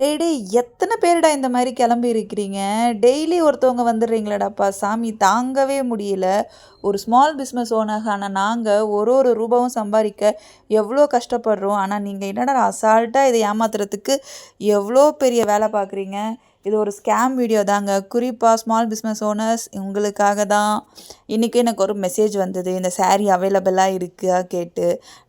டேய் டேய் எத்தனை பேருடா இந்த மாதிரி கிளம்பி இருக்கிறீங்க? டெய்லி ஒருத்தவங்க வந்துடுறீங்களேடாப்பா சாமி, தாங்கவே முடியல. ஒரு ஸ்மால் பிஸ்னஸ் ஓனர்ஸான நாங்கள் ஒரு ஒரு ரூபாவும் சம்பாதிக்க எவ்வளோ கஷ்டப்படுறோம். ஆனால் நீங்கள் என்னடா அசால்ட்டாக இதை ஏமாத்துறதுக்கு எவ்வளோ பெரிய வேலை பார்க்குறீங்க. இது ஒரு ஸ்கேம் வீடியோ தாங்க. குறிப்பாக ஸ்மால் பிஸ்னஸ் ஓனர்ஸ் உங்களுக்காக தான். இன்றைக்கி எனக்கு ஒரு மெசேஜ் வந்தது, இந்த saree அவைலபிளாக இருக்கா கேட்டு.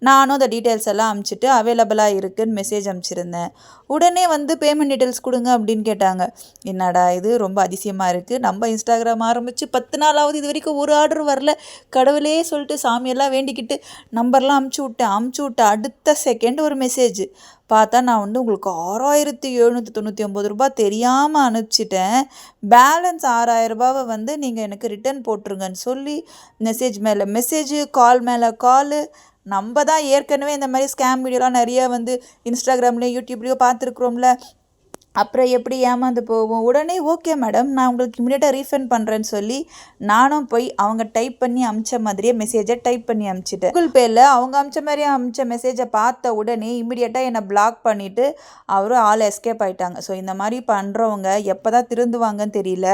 நானும் அந்த டீட்டெயில்ஸ் எல்லாம் அமுச்சிட்டு அவைலபிளாக இருக்குன்னு மெசேஜ் அனுப்பிச்சிருந்தேன். உடனே வந்து பேமெண்ட் டீட்டெயில்ஸ் கொடுங்க அப்படின்னு கேட்டாங்க. என்னடா இது ரொம்ப அதிசயமாக இருக்குது. நம்ம இன்ஸ்டாகிராம் ஆரம்பித்து 10 நாள் ஆகுது, இது வரைக்கும் ஒரு ஆர்டர் வரல. கடவுளே சொல்லிட்டு சாமியெல்லாம் வேண்டிக்கிட்டு நம்பர்லாம் அமுச்சு விட்டு அடுத்த செகண்ட் ஒரு மெசேஜ் பார்த்தா, நான் வந்து உங்களுக்கு 6,799 ரூபா தெரியாமல் அனுப்பிச்சிட்டேன். பேலன்ஸ் 6,000 ரூபாவை வந்து நீங்கள் எனக்கு ரிட்டர்ன் போட்டுருங்கன்னு சொல்லி மெசேஜ் மேலே மெசேஜு, கால் மேலே காலு. நம்ம தான் ஏற்கனவே இந்த மாதிரி ஸ்கேம் வீடியோலாம் நிறைய வந்து இன்ஸ்டாகிராம்லேயும் யூடியூப்லேயும் பார்த்துருக்குறோம்ல. அப்புறம் எப்படி ஏமாந்து போவோம். உடனே ஓகே மேடம், நான் உங்களுக்கு இமீடியட்டாக ரீஃபண்ட் பண்ணுறேன்னு சொல்லி நானும் போய் அவங்க டைப் பண்ணி அமிச்ச மாதிரியே மெசேஜை டைப் பண்ணி அனுப்பிச்சிட்டேன். கூகுள் பேயில் அவங்க அமிச்ச மாதிரியே அமிச்ச மெசேஜை பார்த்த உடனே இமீடியட்டாக என்னை பிளாக் பண்ணிவிட்டு அவரும் ஆள் எஸ்கேப் ஆகிட்டாங்க. ஸோ இந்த மாதிரி பண்ணுறவங்க எப்போ தான் திருந்துவாங்கன்னு தெரியல.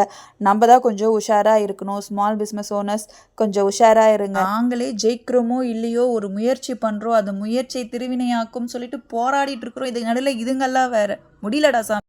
நம்ம தான் கொஞ்சம் உஷாராக இருக்கணும். ஸ்மால் பிஸ்னஸ் ஓனர்ஸ் கொஞ்சம் உஷாராக இருங்க. நாங்களே ஜெயிக்கிறோமோ இல்லையோ ஒரு முயற்சி பண்ணுறோம், அது முயற்சியை திருவினையாக்கும் சொல்லிட்டு போராடிட்டு இருக்கிறோம். இதுக்கு நடுவில் இதுங்கெல்லாம் வேறு முடியலடா சாமி.